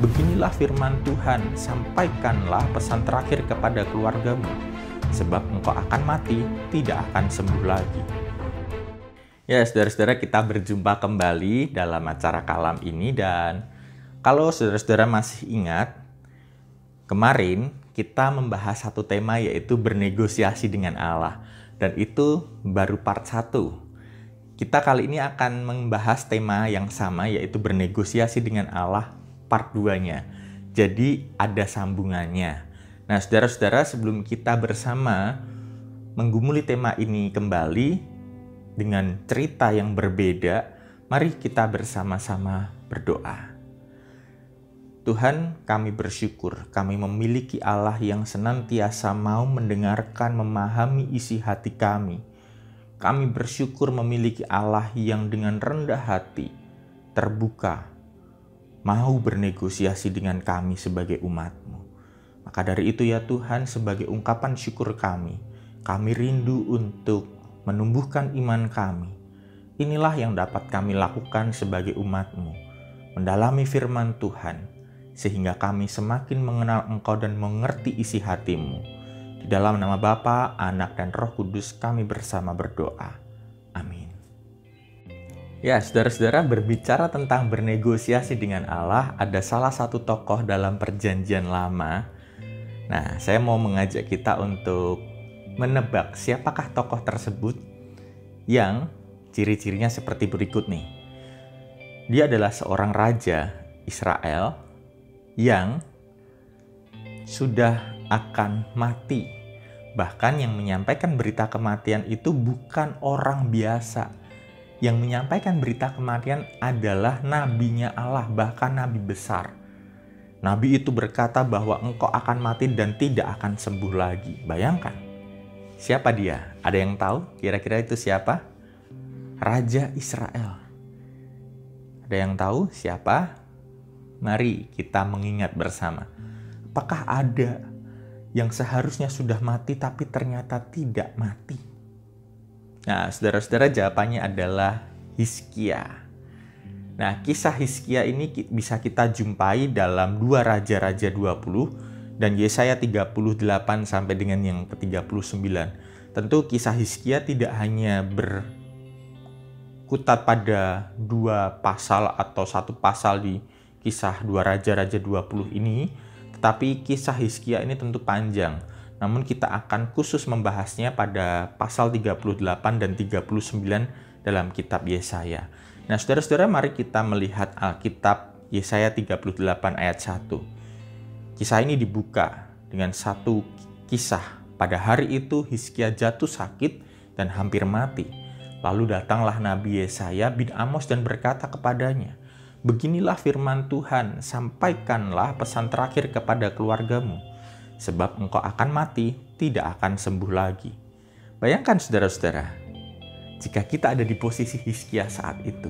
Beginilah firman Tuhan, sampaikanlah pesan terakhir kepada keluargamu, sebab engkau akan mati, tidak akan sembuh lagi. Ya, saudara-saudara, kita berjumpa kembali dalam acara Kalam ini, dan kalau saudara-saudara masih ingat, kemarin kita membahas satu tema, yaitu bernegosiasi dengan Allah, dan itu baru part 1. Kita kali ini akan membahas tema yang sama, yaitu bernegosiasi dengan Allah part 2-nya. Jadi ada sambungannya. Nah, saudara-saudara, sebelum kita bersama menggumuli tema ini kembali dengan cerita yang berbeda, mari kita bersama-sama berdoa. Tuhan, kami bersyukur kami memiliki Allah yang senantiasa mau mendengarkan, memahami isi hati kami. Kami bersyukur memiliki Allah yang dengan rendah hati, terbuka, mau bernegosiasi dengan kami sebagai umat-Mu. Maka dari itu ya Tuhan, sebagai ungkapan syukur kami rindu untuk menumbuhkan iman kami. Inilah yang dapat kami lakukan sebagai umat-Mu, mendalami firman Tuhan, sehingga kami semakin mengenal Engkau dan mengerti isi hati-Mu. Di dalam nama Bapa, Anak, dan Roh Kudus kami bersama berdoa. Amin. Ya, saudara-saudara, berbicara tentang bernegosiasi dengan Allah, ada salah satu tokoh dalam Perjanjian Lama. Nah, saya mau mengajak kita untuk menebak siapakah tokoh tersebut yang ciri-cirinya seperti berikut nih. Dia adalah seorang raja Israel yang sudah akan mati. Bahkan yang menyampaikan berita kematian itu bukan orang biasa. Yang menyampaikan berita kematian adalah nabinya Allah, bahkan nabi besar. Nabi itu berkata bahwa engkau akan mati dan tidak akan sembuh lagi. Bayangkan, siapa dia? Ada yang tahu kira-kira itu siapa? Raja Israel. Ada yang tahu siapa? Mari kita mengingat bersama. Apakah ada yang seharusnya sudah mati tapi ternyata tidak mati? Nah, saudara-saudara, jawabannya adalah Hizkia. Nah, kisah Hizkia ini bisa kita jumpai dalam 2 Raja-Raja 20 dan Yesaya 38 sampai dengan yang ke-39. Tentu kisah Hizkia tidak hanya berkutat pada 2 pasal atau 1 pasal di kisah 2 Raja-Raja 20 ini, tetapi kisah Hizkia ini tentu panjang. Namun kita akan khusus membahasnya pada pasal 38 dan 39 dalam kitab Yesaya. Nah, saudara-saudara, mari kita melihat Alkitab Yesaya 38 ayat 1. Kisah ini dibuka dengan satu kisah. Pada hari itu Hizkia jatuh sakit dan hampir mati. Lalu datanglah Nabi Yesaya bin Amos dan berkata kepadanya, "Beginilah firman Tuhan, sampaikanlah pesan terakhir kepada keluargamu, sebab engkau akan mati, tidak akan sembuh lagi." Bayangkan saudara-saudara, jika kita ada di posisi Hizkia saat itu,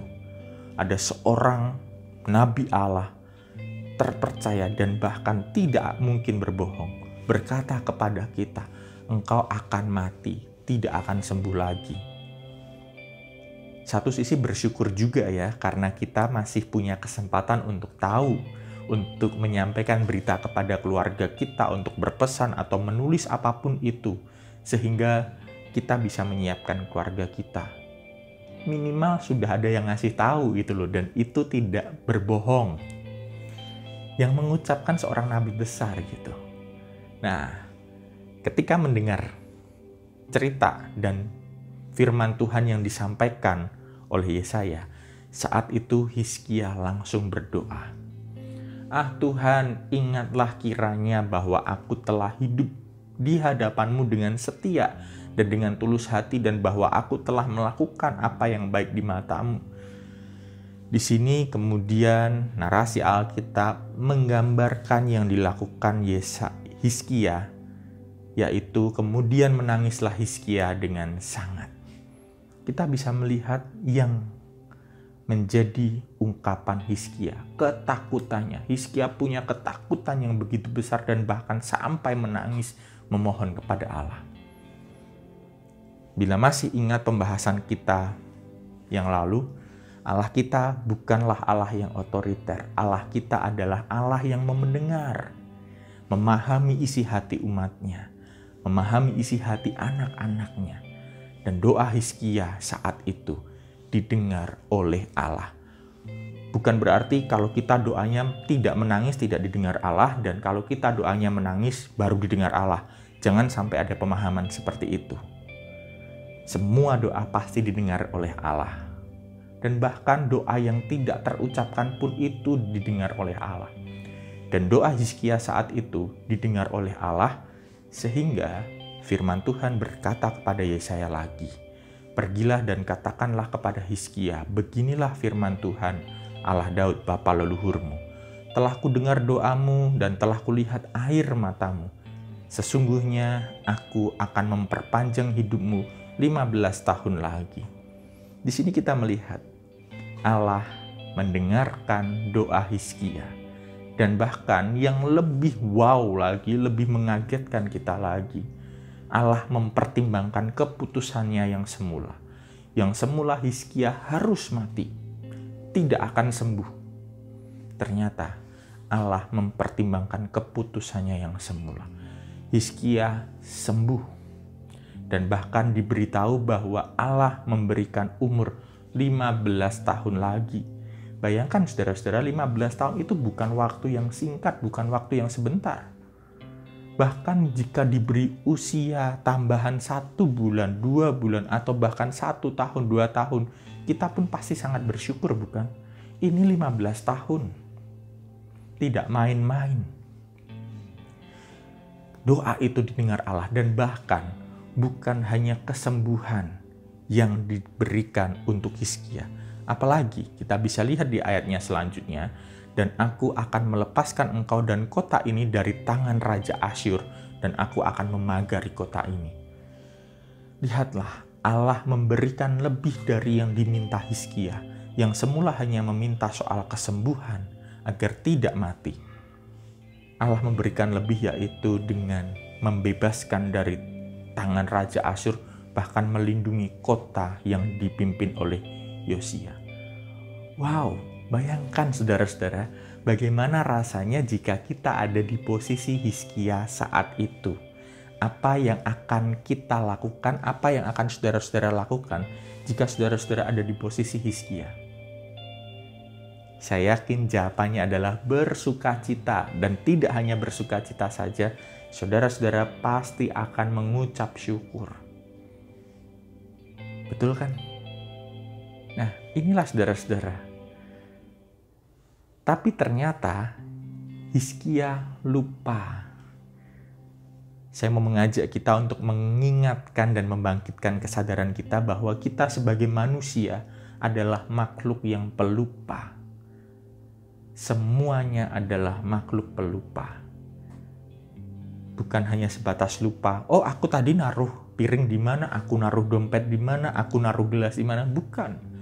ada seorang nabi Allah, terpercaya dan bahkan tidak mungkin berbohong, berkata kepada kita, engkau akan mati, tidak akan sembuh lagi. Satu sisi bersyukur juga ya, karena kita masih punya kesempatan untuk tahu, untuk menyampaikan berita kepada keluarga kita, untuk berpesan atau menulis apapun itu, sehingga kita bisa menyiapkan keluarga kita. Minimal sudah ada yang ngasih tahu gitu loh, dan itu tidak berbohong. Yang mengucapkan seorang nabi besar gitu. Nah, ketika mendengar cerita dan firman Tuhan yang disampaikan oleh Yesaya, saat itu Hizkia langsung berdoa. "Ah Tuhan, ingatlah kiranya bahwa aku telah hidup di hadapan-Mu dengan setia dan dengan tulus hati, dan bahwa aku telah melakukan apa yang baik di mata-Mu." Di sini kemudian narasi Alkitab menggambarkan yang dilakukan Hizkia, yaitu kemudian menangislah Hizkia dengan sangat. Kita bisa melihat yang menjadi ungkapan Hizkia, ketakutannya. Hizkia punya ketakutan yang begitu besar dan bahkan sampai menangis memohon kepada Allah. Bila masih ingat pembahasan kita yang lalu, Allah kita bukanlah Allah yang otoriter. Allah kita adalah Allah yang mendengar, memahami isi hati umatnya, memahami isi hati anak-anaknya. Dan doa Hizkia saat itu didengar oleh Allah. Bukan berarti kalau kita doanya tidak menangis tidak didengar Allah, dan kalau kita doanya menangis baru didengar Allah. Jangan sampai ada pemahaman seperti itu. Semua doa pasti didengar oleh Allah. Dan bahkan doa yang tidak terucapkan pun itu didengar oleh Allah. Dan doa Hizkia saat itu didengar oleh Allah, sehingga firman Tuhan berkata kepada Yesaya lagi, "Pergilah dan katakanlah kepada Hizkia, beginilah firman Tuhan, Allah Daud bapa leluhurmu. Telah kudengar doamu dan telah kulihat air matamu. Sesungguhnya aku akan memperpanjang hidupmu 15 tahun lagi." Di sini kita melihat Allah mendengarkan doa Hizkia. Dan bahkan yang lebih wow lagi, lebih mengagetkan kita lagi, Allah mempertimbangkan keputusannya yang semula. Yang semula Hizkia harus mati, tidak akan sembuh. Ternyata Allah mempertimbangkan keputusannya yang semula. Hizkia sembuh. Dan bahkan diberitahu bahwa Allah memberikan umur 15 tahun lagi. Bayangkan saudara-saudara, 15 tahun itu bukan waktu yang singkat, bukan waktu yang sebentar. Bahkan jika diberi usia tambahan 1 bulan, 2 bulan, atau bahkan 1 tahun, 2 tahun, kita pun pasti sangat bersyukur, bukan? Ini 15 tahun. Tidak main-main. Doa itu didengar Allah, dan bahkan bukan hanya kesembuhan yang diberikan untuk Hizkia. Apalagi kita bisa lihat di ayatnya selanjutnya, "Dan aku akan melepaskan engkau dan kota ini dari tangan Raja Asyur, dan aku akan memagari kota ini." Lihatlah, Allah memberikan lebih dari yang diminta Hizkia, yang semula hanya meminta soal kesembuhan agar tidak mati. Allah memberikan lebih, yaitu dengan membebaskan dari tangan Raja Asyur, bahkan melindungi kota yang dipimpin oleh Yosia. Wow, bayangkan saudara-saudara, bagaimana rasanya jika kita ada di posisi Hizkia saat itu. Apa yang akan kita lakukan, apa yang akan saudara-saudara lakukan jika saudara-saudara ada di posisi Hizkia? Saya yakin jawabannya adalah bersukacita, dan tidak hanya bersukacita saja, saudara-saudara pasti akan mengucap syukur. Betul kan? Nah, inilah saudara-saudara. Tapi ternyata Hizkia lupa. Saya mau mengajak kita untuk mengingatkan dan membangkitkan kesadaran kita bahwa kita sebagai manusia adalah makhluk yang pelupa. Semuanya adalah makhluk pelupa. Bukan hanya sebatas lupa, "Oh, aku tadi naruh piring di mana, aku naruh dompet di mana, aku naruh gelas di mana." Bukan.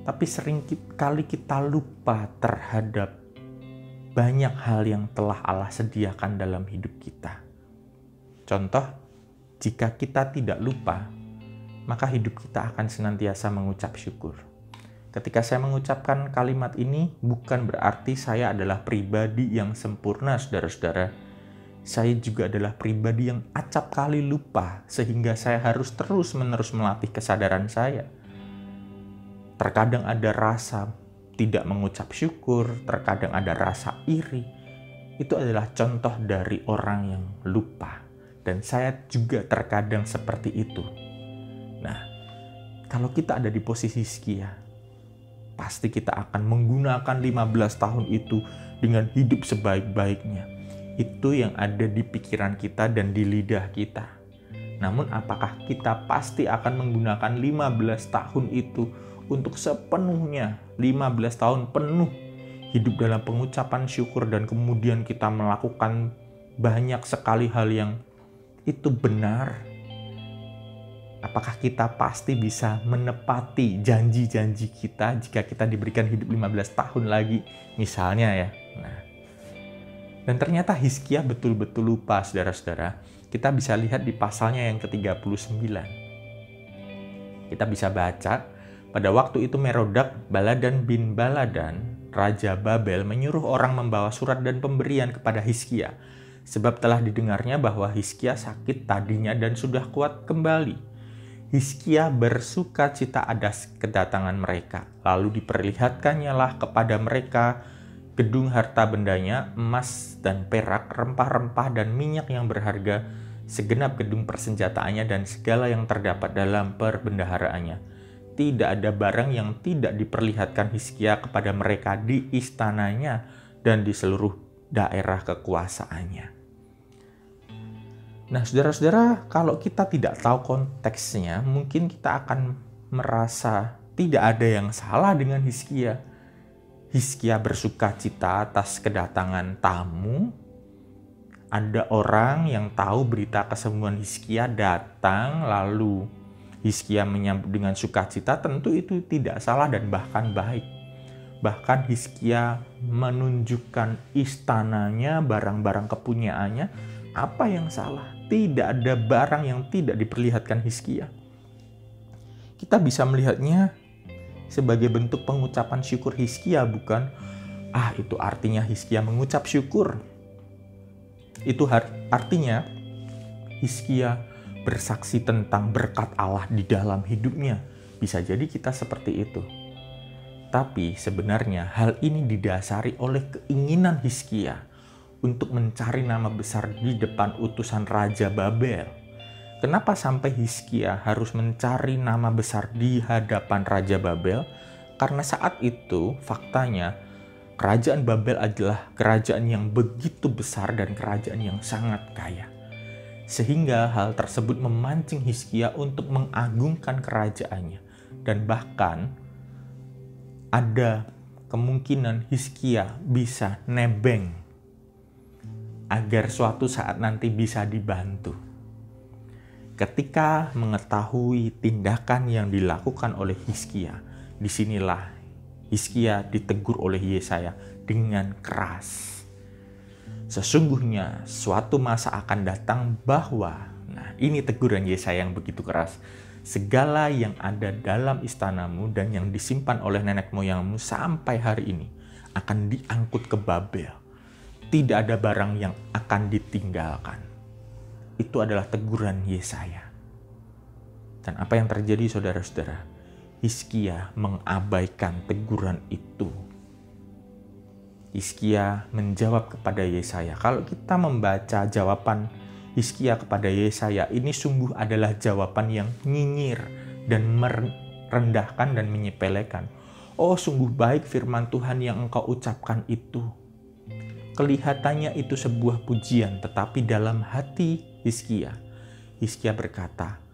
Tapi sering kali kita lupa terhadap banyak hal yang telah Allah sediakan dalam hidup kita. Contoh, jika kita tidak lupa, maka hidup kita akan senantiasa mengucap syukur. Ketika saya mengucapkan kalimat ini, bukan berarti saya adalah pribadi yang sempurna, saudara-saudara. Saya juga adalah pribadi yang acap kali lupa, sehingga saya harus terus-menerus melatih kesadaran saya. Terkadang ada rasa tidak mengucap syukur, terkadang ada rasa iri. Itu adalah contoh dari orang yang lupa. Dan saya juga terkadang seperti itu. Nah, kalau kita ada di posisi Hizkia, pasti kita akan menggunakan 15 tahun itu dengan hidup sebaik-baiknya. Itu yang ada di pikiran kita dan di lidah kita. Namun apakah kita pasti akan menggunakan 15 tahun itu untuk sepenuhnya, 15 tahun penuh hidup dalam pengucapan syukur, dan kemudian kita melakukan banyak sekali hal yang itu benar? Apakah kita pasti bisa menepati janji-janji kita jika kita diberikan hidup 15 tahun lagi misalnya ya? Nah, dan ternyata Hizkia betul-betul lupa, saudara-saudara. Kita bisa lihat di pasalnya yang ke-39. Kita bisa baca Pada waktu itu Merodak Baladan bin Baladan, Raja Babel, menyuruh orang membawa surat dan pemberian kepada Hizkia, sebab telah didengarnya bahwa Hizkia sakit tadinya dan sudah kuat kembali. Hizkia bersuka cita atas kedatangan mereka, lalu diperlihatkannya lah kepada mereka gedung harta bendanya, emas dan perak, rempah-rempah dan minyak yang berharga, segenap gedung persenjataannya dan segala yang terdapat dalam perbendaharaannya. Tidak ada barang yang tidak diperlihatkan Hizkia kepada mereka di istananya dan di seluruh daerah kekuasaannya. Nah, saudara-saudara, kalau kita tidak tahu konteksnya, mungkin kita akan merasa tidak ada yang salah dengan Hizkia. Hizkia bersuka cita atas kedatangan tamu. Ada orang yang tahu berita kesembuhan Hizkia datang, lalu Hizkia menyambut dengan sukacita. Tentu itu tidak salah dan bahkan baik. Bahkan Hizkia menunjukkan istananya, barang-barang kepunyaannya. Apa yang salah? Tidak ada barang yang tidak diperlihatkan Hizkia. Kita bisa melihatnya sebagai bentuk pengucapan syukur Hizkia, bukan itu artinya Hizkia mengucap syukur. Itu artinya Hizkia bersaksi tentang berkat Allah di dalam hidupnya. Bisa jadi kita seperti itu. Tapi sebenarnya hal ini didasari oleh keinginan Hizkia untuk mencari nama besar di depan utusan Raja Babel. Kenapa sampai Hizkia harus mencari nama besar di hadapan Raja Babel? Karena saat itu faktanya kerajaan Babel adalah kerajaan yang begitu besar dan kerajaan yang sangat kaya. Sehingga hal tersebut memancing Hizkia untuk mengagungkan kerajaannya. Dan bahkan ada kemungkinan Hizkia bisa nebeng agar suatu saat nanti bisa dibantu. Ketika mengetahui tindakan yang dilakukan oleh Hizkia, disinilah Hizkia ditegur oleh Yesaya dengan keras. Sesungguhnya suatu masa akan datang bahwa, ini teguran Yesaya yang begitu keras, segala yang ada dalam istanamu dan yang disimpan oleh nenek moyangmu sampai hari ini akan diangkut ke Babel. Tidak ada barang yang akan ditinggalkan. Itu adalah teguran Yesaya. Dan apa yang terjadi, saudara-saudara? Hizkia mengabaikan teguran itu. Hizkia menjawab kepada Yesaya. Kalau kita membaca jawaban Hizkia kepada Yesaya, ini sungguh adalah jawaban yang nyinyir dan merendahkan dan menyepelekan. Oh, sungguh baik firman Tuhan yang engkau ucapkan itu. Kelihatannya itu sebuah pujian, tetapi dalam hati Hizkia berkata,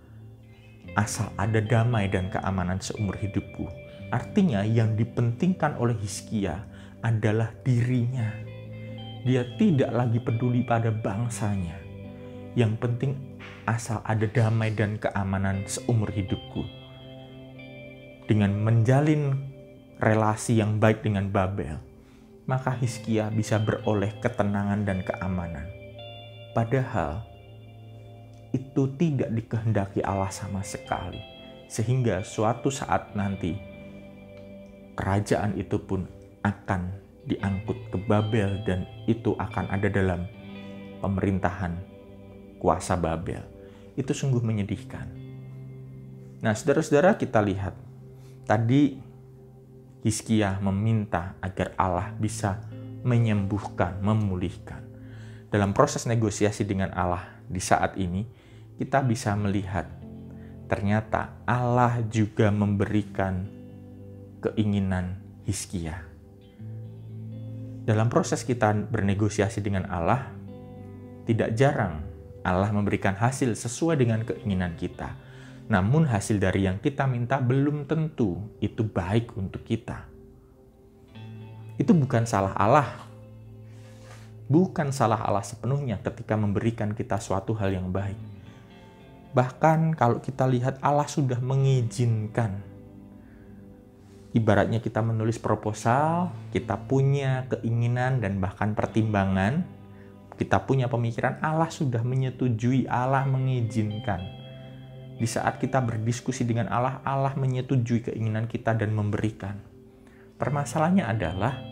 asal ada damai dan keamanan seumur hidupku. Artinya yang dipentingkan oleh Hizkia adalah dirinya. Dia tidak lagi peduli pada bangsanya. Yang penting asal ada damai dan keamanan seumur hidupku. Dengan menjalin relasi yang baik dengan Babel, maka Hizkia bisa beroleh ketenangan dan keamanan. Padahal itu tidak dikehendaki Allah sama sekali. Sehingga suatu saat nanti kerajaan itu pun akan diangkut ke Babel dan itu akan ada dalam pemerintahan kuasa Babel. Itu sungguh menyedihkan. Nah, saudara-saudara, kita lihat tadi Hizkia meminta agar Allah bisa menyembuhkan, memulihkan. Dalam proses negosiasi dengan Allah di saat ini, kita bisa melihat ternyata Allah juga memberikan keinginan Hizkia. Dalam proses kita bernegosiasi dengan Allah, tidak jarang Allah memberikan hasil sesuai dengan keinginan kita. Namun hasil dari yang kita minta belum tentu itu baik untuk kita. Itu bukan salah Allah. Bukan salah Allah sepenuhnya ketika memberikan kita suatu hal yang baik. Bahkan kalau kita lihat Allah sudah mengizinkan. Ibaratnya kita menulis proposal, kita punya keinginan dan bahkan pertimbangan, kita punya pemikiran, Allah sudah menyetujui, Allah mengizinkan. Di saat kita berdiskusi dengan Allah, Allah menyetujui keinginan kita dan memberikan. Permasalahannya adalah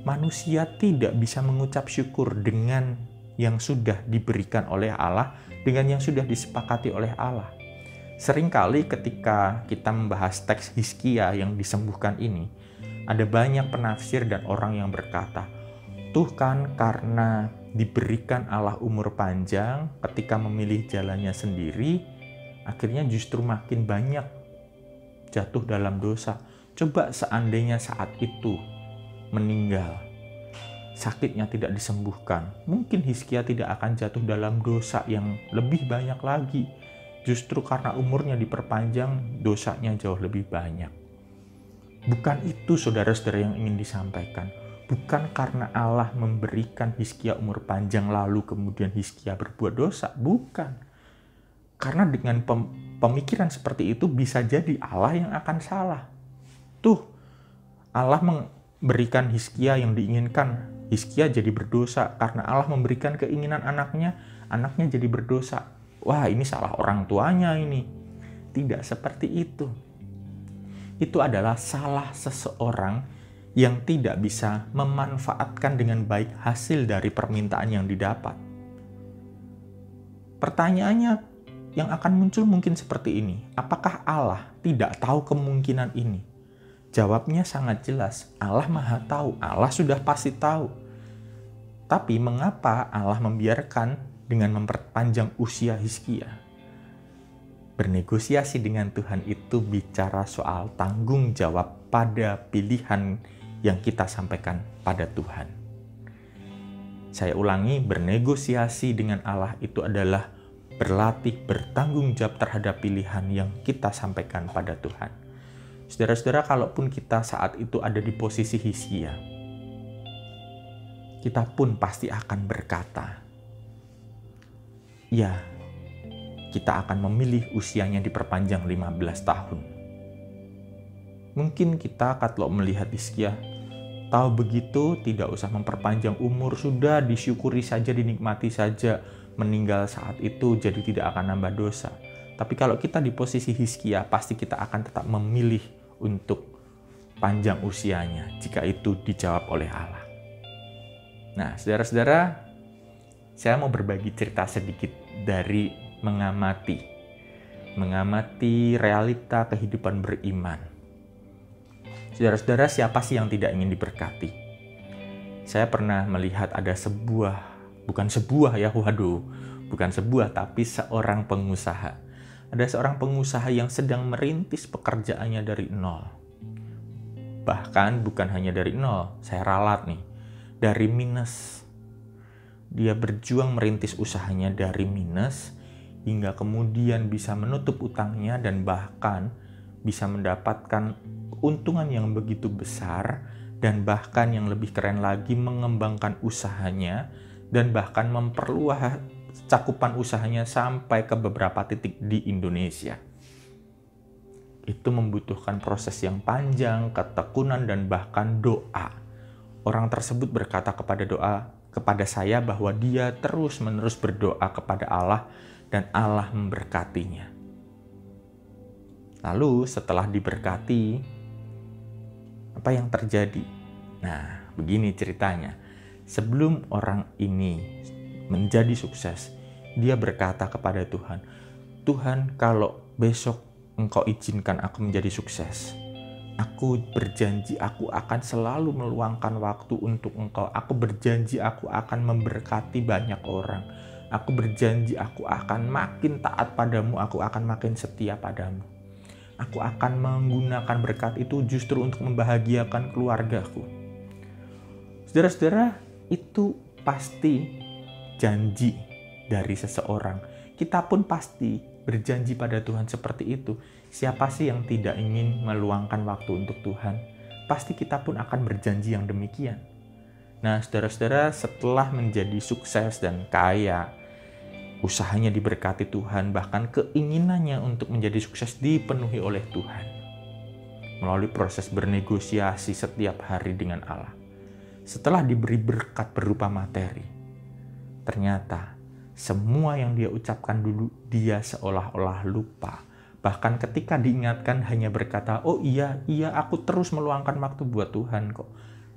manusia tidak bisa mengucap syukur dengan yang sudah diberikan oleh Allah, dengan yang sudah disepakati oleh Allah. Seringkali ketika kita membahas teks Hizkia yang disembuhkan ini, ada banyak penafsir dan orang yang berkata, tuh kan karena diberikan Allah umur panjang ketika memilih jalannya sendiri, akhirnya justru makin banyak jatuh dalam dosa. Coba seandainya saat itu meninggal, sakitnya tidak disembuhkan, mungkin Hizkia tidak akan jatuh dalam dosa yang lebih banyak lagi. Justru karena umurnya diperpanjang, dosanya jauh lebih banyak. Bukan itu saudara-saudara yang ingin disampaikan. Bukan karena Allah memberikan Hizkia umur panjang lalu kemudian Hizkia berbuat dosa. Bukan. Karena dengan pemikiran seperti itu bisa jadi Allah yang akan salah. Tuh, Allah memberikan Hizkia yang diinginkan. Hizkia jadi berdosa karena Allah memberikan keinginan anaknya jadi berdosa. Wah, ini salah orang tuanya ini. Tidak seperti itu. Itu adalah salah seseorang yang tidak bisa memanfaatkan dengan baik hasil dari permintaan yang didapat. Pertanyaannya yang akan muncul mungkin seperti ini. Apakah Allah tidak tahu kemungkinan ini? Jawabnya sangat jelas. Allah Maha Tahu. Allah sudah pasti tahu. Tapi mengapa Allah membiarkan dengan memperpanjang usia Hizkia? Bernegosiasi dengan Tuhan itu bicara soal tanggung jawab pada pilihan yang kita sampaikan pada Tuhan. Saya ulangi, bernegosiasi dengan Allah itu adalah berlatih bertanggung jawab terhadap pilihan yang kita sampaikan pada Tuhan. Saudara-saudara, kalaupun kita saat itu ada di posisi Hizkia, kita pun pasti akan berkata, ya, kita akan memilih usianya diperpanjang 15 tahun. Mungkin kita kalau melihat Hizkia, tahu begitu tidak usah memperpanjang umur, sudah disyukuri saja, dinikmati saja, meninggal saat itu jadi tidak akan nambah dosa. Tapi kalau kita di posisi Hizkia, pasti kita akan tetap memilih untuk panjang usianya jika itu dijawab oleh Allah. Nah, saudara-saudara, saya mau berbagi cerita sedikit dari mengamati realita kehidupan beriman. Saudara-saudara, siapa sih yang tidak ingin diberkati? Saya pernah melihat ada bukan sebuah, tapi seorang pengusaha. Ada seorang pengusaha yang sedang merintis pekerjaannya dari nol. Bahkan bukan hanya dari nol, saya ralat nih, dari minus. Dia berjuang merintis usahanya dari minus, hingga kemudian bisa menutup utangnya dan bahkan bisa mendapatkan keuntungan yang begitu besar, dan bahkan yang lebih keren lagi mengembangkan usahanya dan bahkan memperluas cakupan usahanya sampai ke beberapa titik di Indonesia. Itu membutuhkan proses yang panjang, ketekunan, dan bahkan doa. Orang tersebut berkata kepada saya bahwa dia terus-menerus berdoa kepada Allah dan Allah memberkatinya. Lalu setelah diberkati, apa yang terjadi? Nah, begini ceritanya. Sebelum orang ini menjadi sukses, dia berkata kepada Tuhan, Tuhan, kalau besok Engkau izinkan aku menjadi sukses, aku berjanji aku akan selalu meluangkan waktu untuk Engkau. Aku berjanji aku akan memberkati banyak orang. Aku berjanji aku akan makin taat padamu, aku akan makin setia padamu. Aku akan menggunakan berkat itu justru untuk membahagiakan keluargaku. Saudara-saudara, itu pasti janji dari seseorang. Kita pun pasti berjanji pada Tuhan seperti itu. Siapa sih yang tidak ingin meluangkan waktu untuk Tuhan? Pasti kita pun akan berjanji yang demikian. Nah, saudara-saudara, setelah menjadi sukses dan kaya, usahanya diberkati Tuhan, bahkan keinginannya untuk menjadi sukses dipenuhi oleh Tuhan. Melalui proses bernegosiasi setiap hari dengan Allah. Setelah diberi berkat berupa materi, ternyata semua yang dia ucapkan dulu, dia seolah-olah lupa Bahkan ketika diingatkan hanya berkata, oh iya aku terus meluangkan waktu buat Tuhan kok.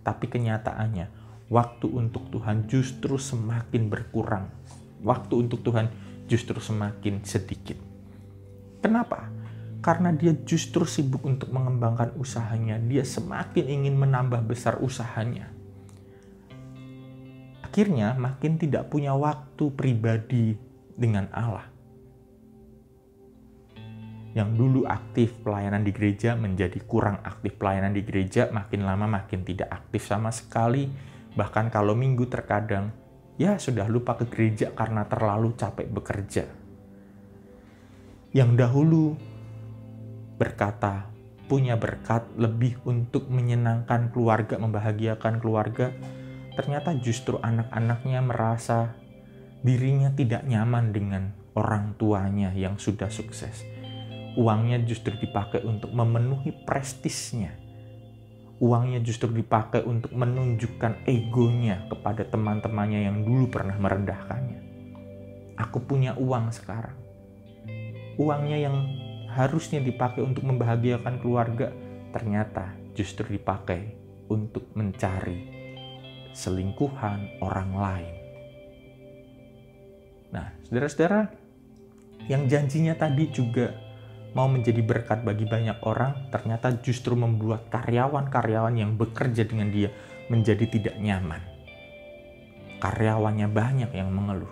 Tapi kenyataannya, waktu untuk Tuhan justru semakin berkurang. Waktu untuk Tuhan justru semakin sedikit. Kenapa? Karena dia justru sibuk untuk mengembangkan usahanya. Dia semakin ingin menambah besar usahanya. Akhirnya makin tidak punya waktu pribadi dengan Allah. Yang dulu aktif pelayanan di gereja menjadi kurang aktif pelayanan di gereja, makin lama makin tidak aktif sama sekali. Bahkan kalau minggu terkadang, ya sudah lupa ke gereja karena terlalu capek bekerja. Yang dahulu berkata, punya berkat lebih untuk menyenangkan keluarga, membahagiakan keluarga, ternyata justru anak-anaknya merasa dirinya tidak nyaman dengan orang tuanya yang sudah sukses. Uangnya justru dipakai untuk memenuhi prestisnya. Uangnya justru dipakai untuk menunjukkan egonya kepada teman-temannya yang dulu pernah merendahkannya. Aku punya uang sekarang. Uangnya yang harusnya dipakai untuk membahagiakan keluarga, ternyata justru dipakai untuk mencari selingkuhan orang lain. Nah, saudara-saudara, yang janjinya tadi juga mau menjadi berkat bagi banyak orang, ternyata justru membuat karyawan-karyawan yang bekerja dengan dia menjadi tidak nyaman. Karyawannya banyak yang mengeluh.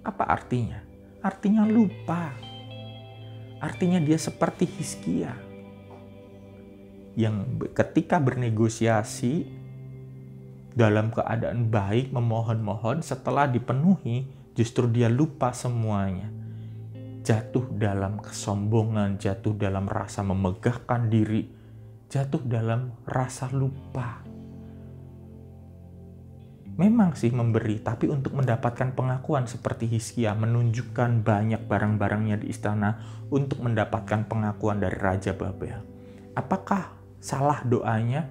Apa artinya? Artinya lupa. Artinya dia seperti Hizkia yang ketika bernegosiasi dalam keadaan baik, memohon-mohon, setelah dipenuhi, justru dia lupa semuanya. Jatuh dalam kesombongan, jatuh dalam rasa memegahkan diri, jatuh dalam rasa lupa. Memang sih memberi, tapi untuk mendapatkan pengakuan seperti Hizkia, menunjukkan banyak barang-barangnya di istana untuk mendapatkan pengakuan dari Raja Babel. Apakah salah doanya?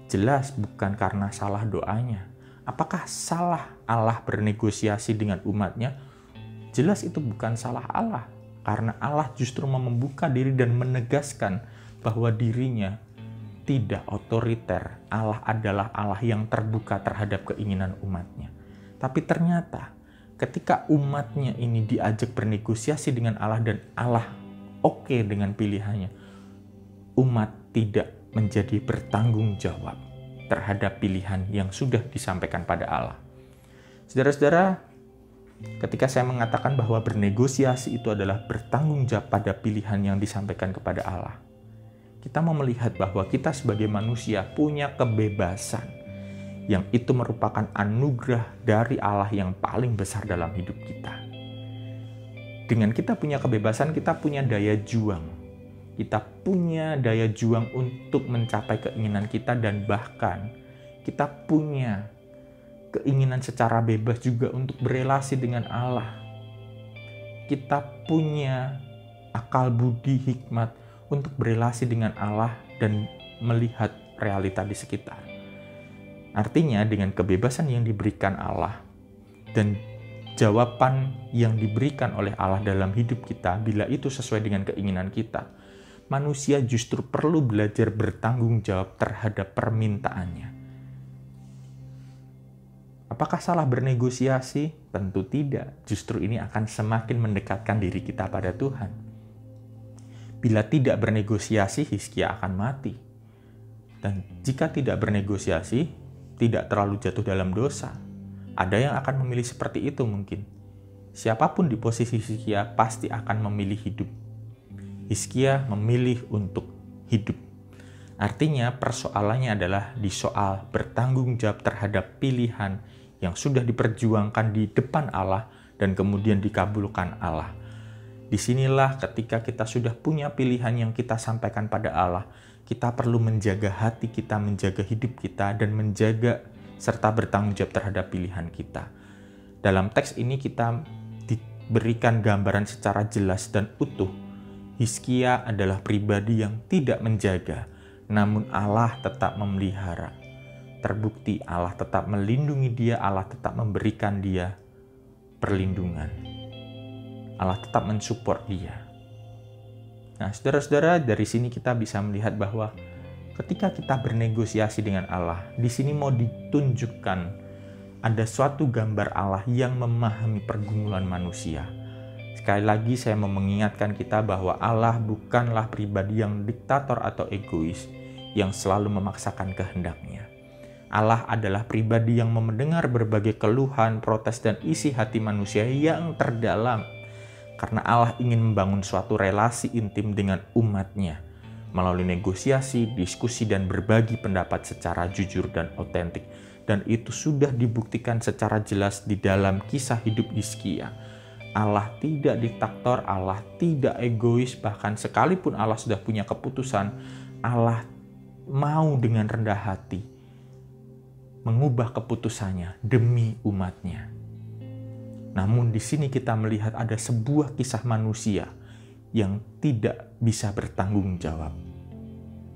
Jelas bukan karena salah doanya. Apakah salah Allah bernegosiasi dengan umatnya? Jelas itu bukan salah Allah, karena Allah justru membuka diri dan menegaskan bahwa dirinya tidak otoriter. Allah adalah Allah yang terbuka terhadap keinginan umatnya. Tapi ternyata ketika umatnya ini diajak bernegosiasi dengan Allah dan Allah oke dengan pilihannya, umat tidak menjadi bertanggung jawab terhadap pilihan yang sudah disampaikan pada Allah. Saudara-saudara, ketika saya mengatakan bahwa bernegosiasi itu adalah bertanggung jawab pada pilihan yang disampaikan kepada Allah, kita mau melihat bahwa kita sebagai manusia punya kebebasan, yang itu merupakan anugerah dari Allah yang paling besar dalam hidup kita. Dengan kita punya kebebasan, kita punya daya juang. Kita punya daya juang untuk mencapai keinginan kita, dan bahkan kita punya keinginan secara bebas juga untuk berelasi dengan Allah. Kita punya akal budi hikmat untuk berelasi dengan Allah dan melihat realita di sekitar. Artinya dengan kebebasan yang diberikan Allah dan jawaban yang diberikan oleh Allah dalam hidup kita, bila itu sesuai dengan keinginan kita, manusia justru perlu belajar bertanggung jawab terhadap permintaannya. Apakah salah bernegosiasi? Tentu tidak. Justru ini akan semakin mendekatkan diri kita pada Tuhan. Bila tidak bernegosiasi, Hizkia akan mati. Dan jika tidak bernegosiasi, tidak terlalu jatuh dalam dosa. Ada yang akan memilih seperti itu mungkin. Siapapun di posisi Hizkia pasti akan memilih hidup. Hizkia memilih untuk hidup. Artinya persoalannya adalah di soal bertanggung jawab terhadap pilihan yang sudah diperjuangkan di depan Allah dan kemudian dikabulkan Allah. Disinilah ketika kita sudah punya pilihan yang kita sampaikan pada Allah, kita perlu menjaga hati kita, menjaga hidup kita, dan menjaga serta bertanggung jawab terhadap pilihan kita. Dalam teks ini kita diberikan gambaran secara jelas dan utuh. Hizkia adalah pribadi yang tidak menjaga, namun Allah tetap memelihara. Terbukti Allah tetap melindungi dia, Allah tetap memberikan dia perlindungan. Allah tetap mensupport dia. Nah, saudara-saudara, dari sini kita bisa melihat bahwa ketika kita bernegosiasi dengan Allah, di sini mau ditunjukkan ada suatu gambar Allah yang memahami pergumulan manusia. Sekali lagi saya mau mengingatkan kita bahwa Allah bukanlah pribadi yang diktator atau egois yang selalu memaksakan kehendaknya. Allah adalah pribadi yang mendengar berbagai keluhan, protes, dan isi hati manusia yang terdalam. Karena Allah ingin membangun suatu relasi intim dengan umatnya melalui negosiasi, diskusi, dan berbagi pendapat secara jujur dan otentik. Dan itu sudah dibuktikan secara jelas di dalam kisah hidup Hizkia. Allah tidak diktator, Allah tidak egois, bahkan sekalipun Allah sudah punya keputusan, Allah mau dengan rendah hati mengubah keputusannya demi umatnya. Namun di sini kita melihat ada sebuah kisah manusia yang tidak bisa bertanggung jawab.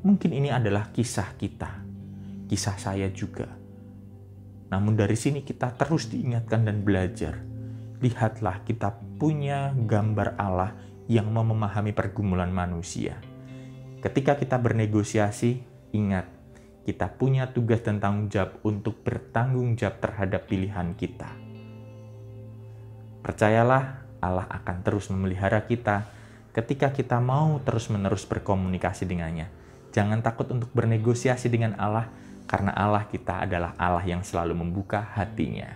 Mungkin ini adalah kisah kita, kisah saya juga. Namun dari sini kita terus diingatkan dan belajar. Lihatlah, kita punya gambar Allah yang mau memahami pergumulan manusia. Ketika kita bernegosiasi, ingat, kita punya tugas dan tanggung jawab untuk bertanggung jawab terhadap pilihan kita. Percayalah, Allah akan terus memelihara kita ketika kita mau terus-menerus berkomunikasi dengannya. Jangan takut untuk bernegosiasi dengan Allah, karena Allah kita adalah Allah yang selalu membuka hatinya.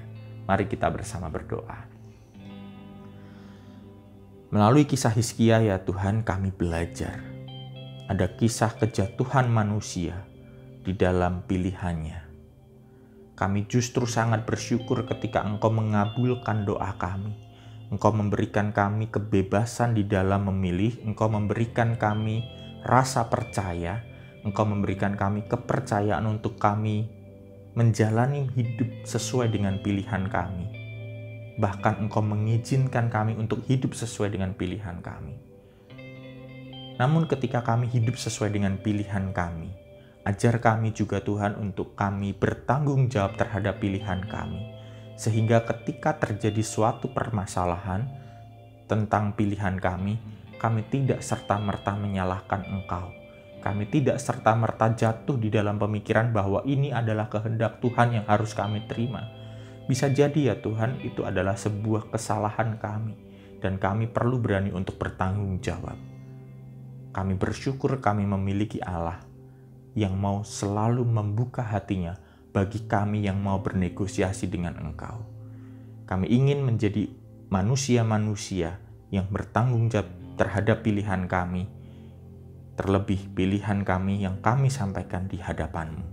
Mari kita bersama berdoa. Melalui kisah Hizkia, ya Tuhan, kami belajar. Ada kisah kejatuhan manusia di dalam pilihannya. Kami justru sangat bersyukur ketika Engkau mengabulkan doa kami. Engkau memberikan kami kebebasan di dalam memilih. Engkau memberikan kami rasa percaya. Engkau memberikan kami kepercayaan untuk kami menjalani hidup sesuai dengan pilihan kami. Bahkan Engkau mengizinkan kami untuk hidup sesuai dengan pilihan kami. Namun ketika kami hidup sesuai dengan pilihan kami, ajar kami juga Tuhan untuk kami bertanggung jawab terhadap pilihan kami. Sehingga ketika terjadi suatu permasalahan tentang pilihan kami tidak serta-merta menyalahkan Engkau. Kami tidak serta-merta jatuh di dalam pemikiran bahwa ini adalah kehendak Tuhan yang harus kami terima. Bisa jadi ya Tuhan, itu adalah sebuah kesalahan kami, dan kami perlu berani untuk bertanggung jawab. Kami bersyukur kami memiliki Allah yang mau selalu membuka hatinya bagi kami yang mau bernegosiasi dengan Engkau. Kami ingin menjadi manusia-manusia yang bertanggung jawab terhadap pilihan kami, terlebih pilihan kami yang kami sampaikan di hadapan-Mu.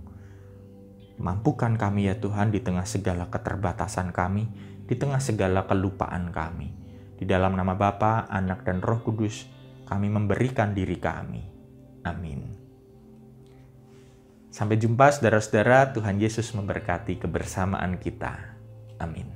Mampukan kami ya Tuhan di tengah segala keterbatasan kami, di tengah segala kelupaan kami. Di dalam nama Bapa, Anak, dan Roh Kudus, kami memberikan diri kami. Amin. Sampai jumpa saudara-saudara, Tuhan Yesus memberkati kebersamaan kita. Amin.